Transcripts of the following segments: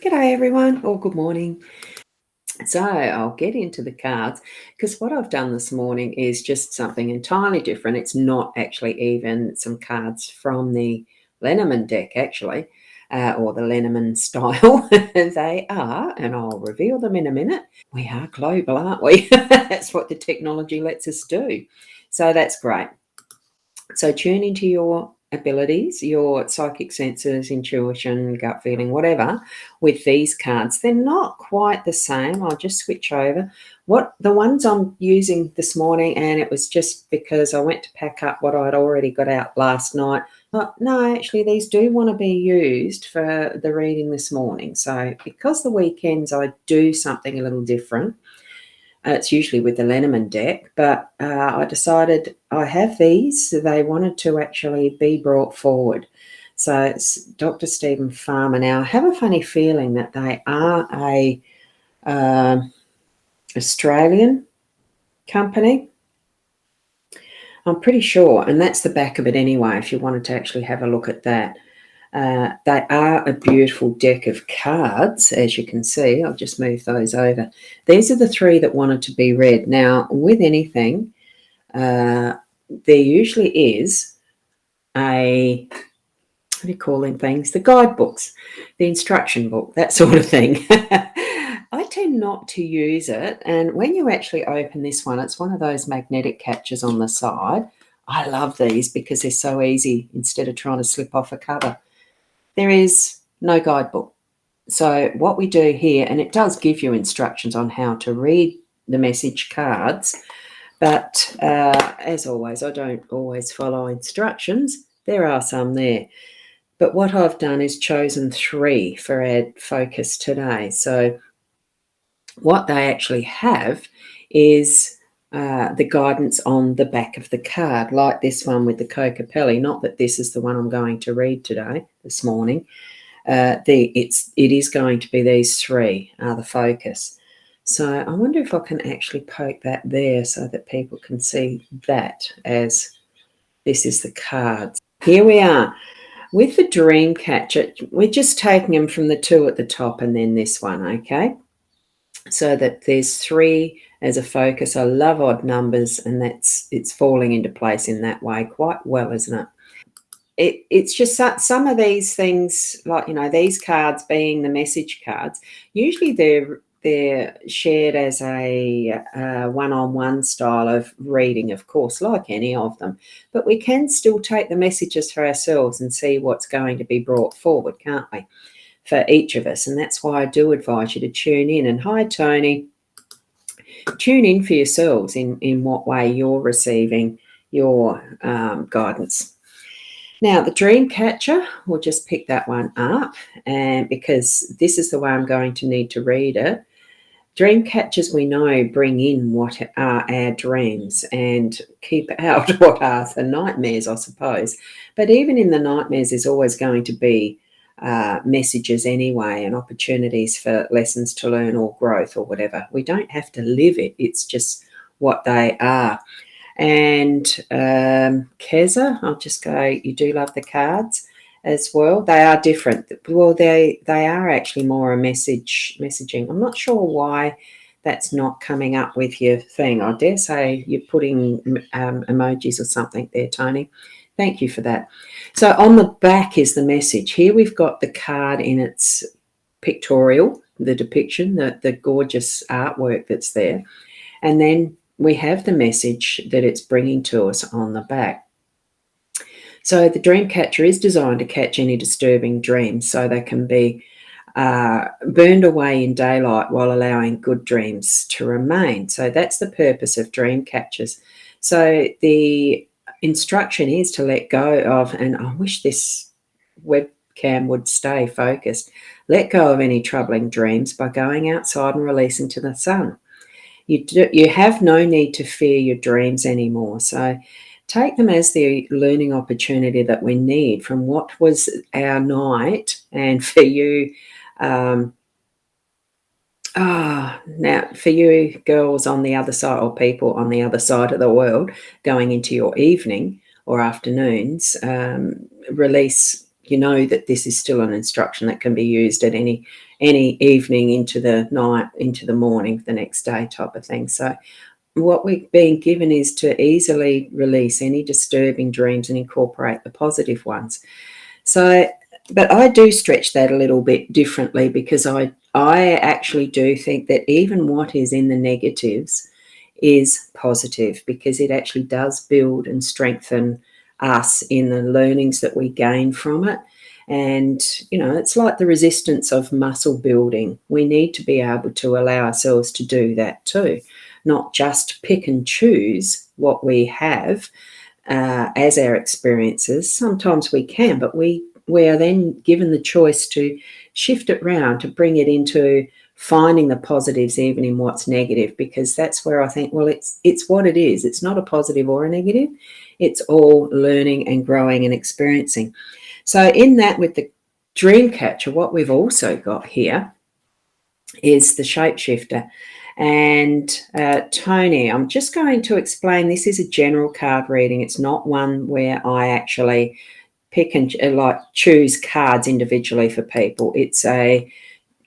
G'day everyone, or good morning. So I'll get into the cards because what I've done this morning is just something entirely different. It's not actually even some cards from the Lenormand deck, actually, or the Lenormand style. They are, and I'll reveal them in a minute. We are global, aren't we? That's what the technology lets us do. So that's great. So tune into your abilities, your psychic senses, intuition, gut feeling, whatever, with these cards. They're not quite the same. I'll just switch over. What the ones I'm using this morning, and it was just because I went to pack up what I'd already got out last night. But no, actually, these do want to be used for the reading this morning. So because the weekends I do something a little different, it's usually with the Lenormand deck, but I decided I have these. They wanted to actually be brought forward. So it's Dr. Stephen Farmer. Now, I have a funny feeling that they are a Australian company. I'm pretty sure, and that's the back of it anyway, if you wanted to actually have a look at that. They are a beautiful deck of cards, as you can see. I'll just move those over. These are the three that wanted to be read. Now, with anything, there usually is a, what do you call them things? The guidebooks, the instruction book, that sort of thing. I tend not to use it. And when you actually open this one, it's one of those magnetic catches on the side. I love these because they're so easy instead of trying to slip off a cover. There is no guidebook. So what we do here, and it does give you instructions on how to read the message cards, but as always, I don't always follow instructions. There are some there. But what I've done is chosen three for our focus today. So what they actually have is the guidance on the back of the card, like this one with the Kokopelli. Not that this is the one I'm going to read today, this morning. It is going to be these three are the focus. So I wonder if I can actually poke that there so that people can see that as this is the cards. Here we are. With the dream catcher, we're just taking them from the two at the top and then this one, okay? So that there's three as a focus. I love odd numbers, and it's falling into place in that way quite well, isn't it? It's just some of these things, like, these cards being the message cards, usually they're shared as a one-on-one style of reading, of course, like any of them. But we can still take the messages for ourselves and see what's going to be brought forward, can't we, for each of us? And that's why I do advise you to tune in. And hi, Tony. Tune in for yourselves in what way you're receiving your guidance. Now, the dream catcher, we'll just pick that one up, and because this is the way I'm going to need to read it. Dream catchers, we know, bring in what are our dreams and keep out what are the nightmares, I suppose. But even in the nightmares, there's always going to be messages anyway, and opportunities for lessons to learn or growth or whatever. We don't have to live it. It's just what they are. And Keza, I'll just go, you do love the cards as well. They are different. Well, they are actually more a messaging. I'm not sure why that's not coming up with your thing. I dare say you're putting emojis or something there, Tony. Thank you for that. So on the back is the message. Here we've got the card in its pictorial, the depiction, the gorgeous artwork that's there. And then we have the message that it's bringing to us on the back. So the dream catcher is designed to catch any disturbing dreams so they can be burned away in daylight while allowing good dreams to remain. So that's the purpose of dream catchers. So the instruction is to let go of, and I wish this webcam would stay focused, let go of any troubling dreams by going outside and releasing to the sun. You have no need to fear your dreams anymore. So take them as the learning opportunity that we need from what was our night. And for you, now for you girls on the other side, or people on the other side of the world, going into your evening or afternoons, release. You know that this is still an instruction that can be used at any any evening into the night, into the morning, the next day type of thing. So what we're being given is to easily release any disturbing dreams and incorporate the positive ones. So, but I do stretch that a little bit differently, because I actually do think that even what is in the negatives is positive, because it actually does build and strengthen us in the learnings that we gain from it. And, it's like the resistance of muscle building. We need to be able to allow ourselves to do that too, not just pick and choose what we have as our experiences. Sometimes we can, but we are then given the choice to shift it round, to bring it into finding the positives even in what's negative, because that's where I think, well, it's what it is. It's not a positive or a negative. It's all learning and growing and experiencing. So in that, with the dream catcher, what we've also got here is the shapeshifter. And Tony, I'm just going to explain, this is a general card reading. It's not one where I actually pick and choose cards individually for people. It's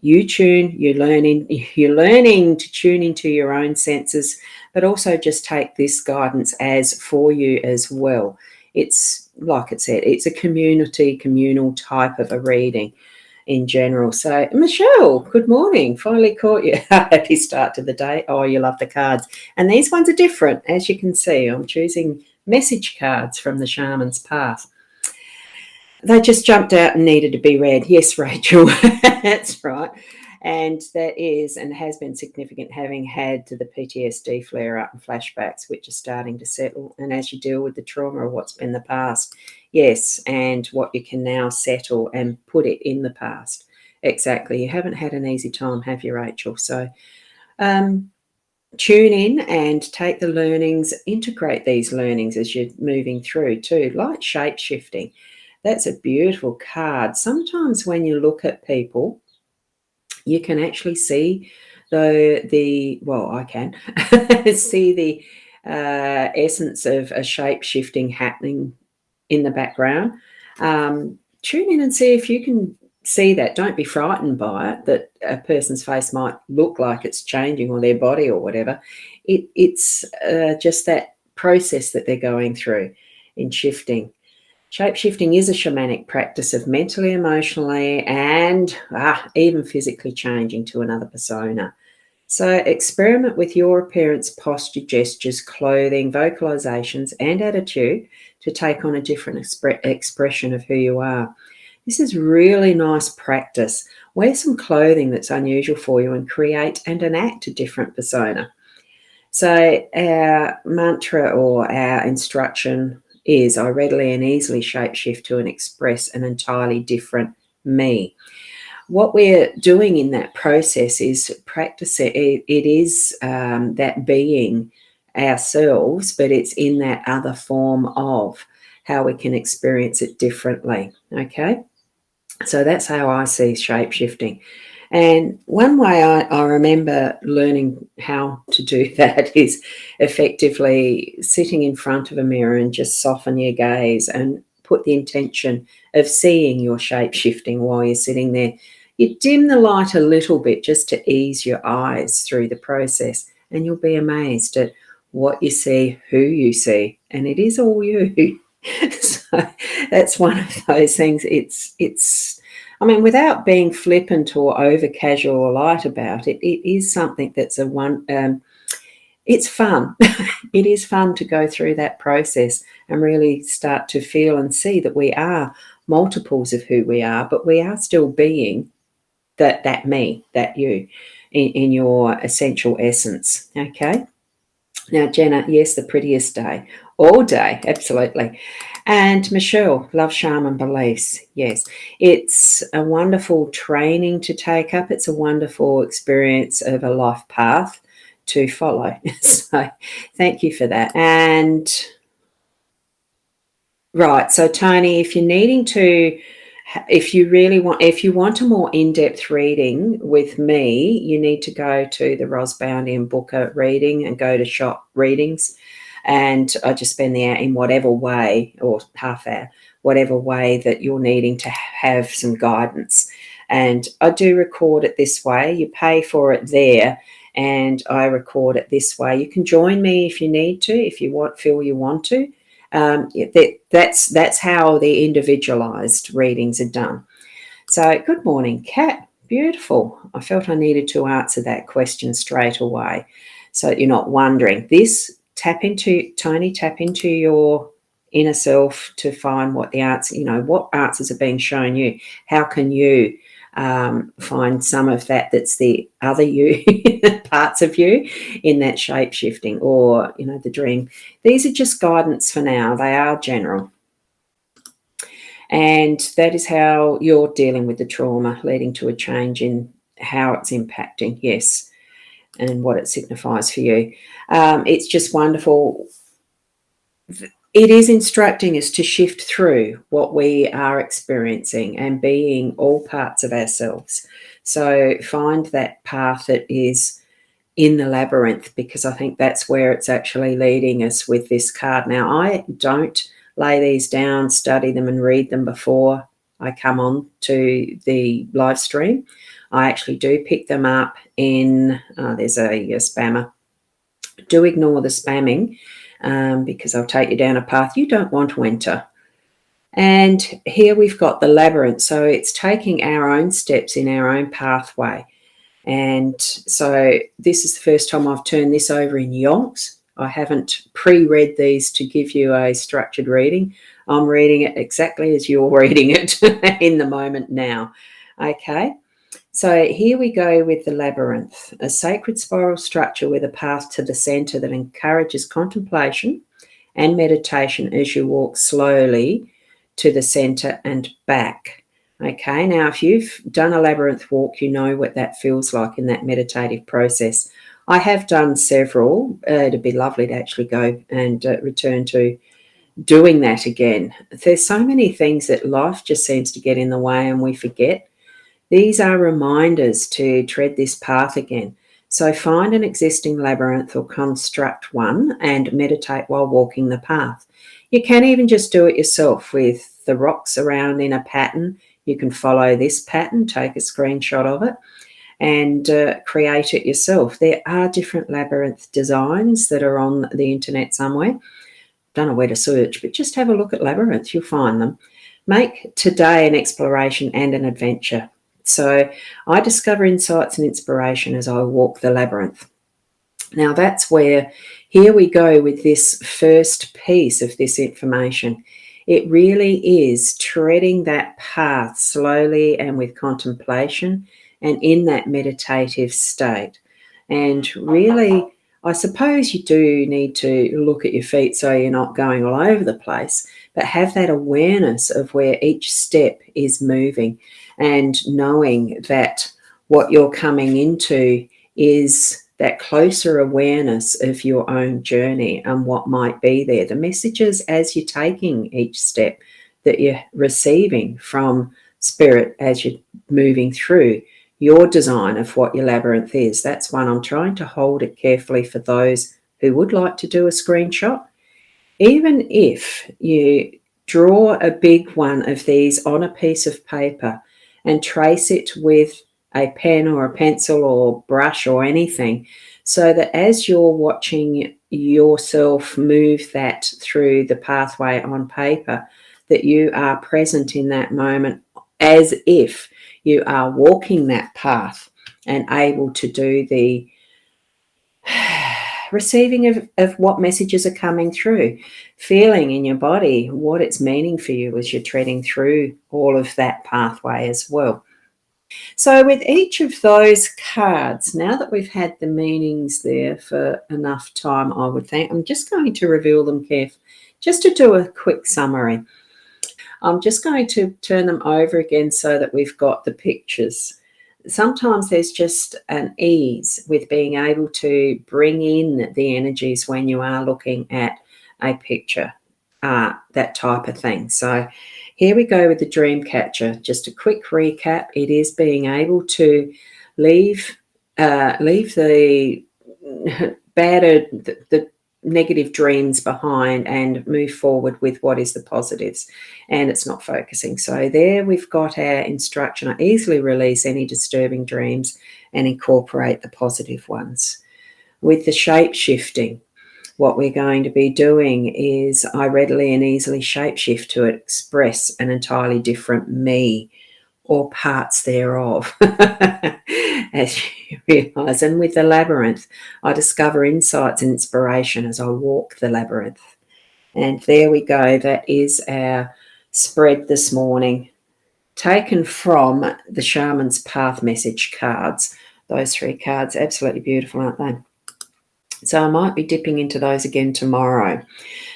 you're learning to tune into your own senses, but also just take this guidance as for you as well. It's, like it said, it's a communal type of a reading in general. So, Michelle, good morning. Finally caught you. Happy start to the day. Oh, you love the cards. And these ones are different. As you can see, I'm choosing message cards from the Shaman's Path. They just jumped out and needed to be read. Yes, Rachel, that's right. And that is and has been significant, having had the PTSD flare-up and flashbacks, which are starting to settle. And as you deal with the trauma of what's been the past, yes, and what you can now settle and put it in the past. Exactly. You haven't had an easy time, have you, Rachel? So tune in and take the learnings, integrate these learnings as you're moving through too, like shape-shifting. That's a beautiful card. Sometimes when you look at people, you can actually see I can see the essence of a shape-shifting happening in the background. Tune in and see if you can see that. Don't be frightened by it, that a person's face might look like it's changing, or their body or whatever. It's just that process that they're going through in shifting. Shape-shifting is a shamanic practice of mentally, emotionally, and even physically changing to another persona. So experiment with your appearance, posture, gestures, clothing, vocalizations, and attitude to take on a different expression of who you are. This is really nice practice. Wear some clothing that's unusual for you and create and enact a different persona. So our mantra or our instruction is, I readily and easily shapeshift to and express an entirely different me. What we're doing in that process is practice it. It is that being ourselves, but it's in that other form of how we can experience it differently. Okay, so that's how I see shape-shifting. And one way I remember learning how to do that is effectively sitting in front of a mirror and just soften your gaze and put the intention of seeing your shape shifting while you're sitting there. You dim the light a little bit just to ease your eyes through the process, and you'll be amazed at what you see, who you see, and it is all you. So that's one of those things. It's I mean, without being flippant or over casual or light about it, it is something that's it's fun. It is fun to go through that process and really start to feel and see that we are multiples of who we are, but we are still being that me, that you, in your essential essence. Okay. Now, Jenna, yes, the prettiest day. All day, absolutely. And Michelle, love, charm and beliefs. Yes, it's a wonderful training to take up. It's a wonderful experience of a life path to follow. So thank you for that. And right, so Tony, if you're needing to, if you want a more in-depth reading with me, you need to go to the Rosboundy and book a reading and go to shop readings. And I just spend the hour in whatever way, or half hour, whatever way that you're needing to have some guidance. And I do record it this way. You pay for it there, and I record it this way. You can join me if you need to, if you feel you want to. That's how the individualized readings are done. So, good morning, Kat. Beautiful. I felt I needed to answer that question straight away, so that you're not wondering. Tap into your inner self to find what the answer, what answers are being shown you. How can you find some of that's the other you, parts of you in that shape shifting, or the dream. These are just guidance for now. They are general. And that is how you're dealing with the trauma, leading to a change in how it's impacting, yes, and what it signifies for you. It's just wonderful. It is instructing us to shift through what we are experiencing and being all parts of ourselves. So find that path that is in the labyrinth, because I think that's where it's actually leading us with this card. Now, I don't lay these down, study them and read them before I come on to the live stream. I actually do pick them up in, there's a spammer. Do ignore the spamming, because I'll take you down a path you don't want to enter. And here we've got the labyrinth. So it's taking our own steps in our own pathway. And so this is the first time I've turned this over in yonks. I haven't pre-read these to give you a structured reading. I'm reading it exactly as you're reading it in the moment now. Okay, so here we go with the labyrinth, a sacred spiral structure with a path to the center that encourages contemplation and meditation as you walk slowly to the center and back. Okay, now if you've done a labyrinth walk, you know what that feels like in that meditative process. I have done several. It'd be lovely to actually go and return to doing that again. There's so many things that life just seems to get in the way and we forget. These are reminders to tread this path again. So find an existing labyrinth or construct one and meditate while walking the path. You can even just do it yourself with the rocks around in a pattern. You can follow this pattern, take a screenshot of it, and create it yourself. There are different labyrinth designs that are on the internet somewhere. Don't know where to search, but just have a look at labyrinths. You'll find them. Make today an exploration and an adventure. So I discover insights and inspiration as I walk the labyrinth. Now that's where, here we go with this first piece of this information. It really is treading that path slowly and with contemplation and in that meditative state. And really, I suppose you do need to look at your feet so you're not going all over the place, but have that awareness of where each step is moving and knowing that what you're coming into is that closer awareness of your own journey and what might be there. The messages as you're taking each step that you're receiving from spirit as you're moving through your design of what your labyrinth is. That's one I'm trying to hold it carefully for those who would like to do a screenshot. Even if you draw a big one of these on a piece of paper and trace it with a pen or a pencil or brush or anything, so that as you're watching yourself move that through the pathway on paper, that you are present in that moment as if you are walking that path and able to do the receiving of what messages are coming through, feeling in your body what it's meaning for you as you're treading through all of that pathway as well. So with each of those cards, now that we've had the meanings there for enough time, I would think, I'm just going to reveal them carefully, just to do a quick summary. I'm just going to turn them over again so that we've got the pictures. Sometimes there's just an ease with being able to bring in the energies when you are looking at a picture, that type of thing. So here we go with the dream catcher. Just a quick recap. It is being able to leave the bad, the negative dreams behind and move forward with what is the positives, and it's not focusing. So there we've got our instruction. I easily release any disturbing dreams and incorporate the positive ones. With the shape shifting, what we're going to be doing is I readily and easily shapeshift to express an entirely different me or parts thereof, as you realise. And with the labyrinth, I discover insights and inspiration as I walk the labyrinth. And there we go. That is our spread this morning, taken from the Shaman's Path Message cards. Those 3 cards, absolutely beautiful, aren't they? So I might be dipping into those again tomorrow.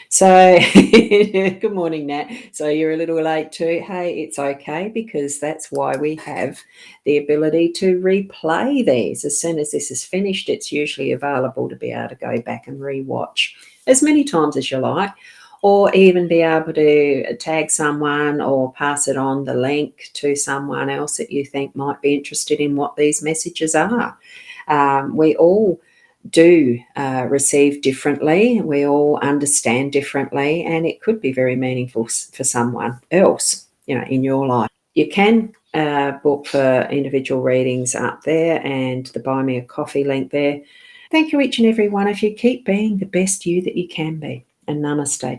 So good morning, Nat. So you're a little late too. Hey, it's okay, because that's why we have the ability to replay these. As soon as this is finished, it's usually available to be able to go back and rewatch as many times as you like, or even be able to tag someone or pass it on the link to someone else that you think might be interested in what these messages are. We all do receive differently. We all understand differently, and it could be very meaningful for someone else, in your life. You can book for individual readings up there, and the Buy Me a Coffee link there. Thank you, each and every one of you. Keep being the best you that you can be, and namaste.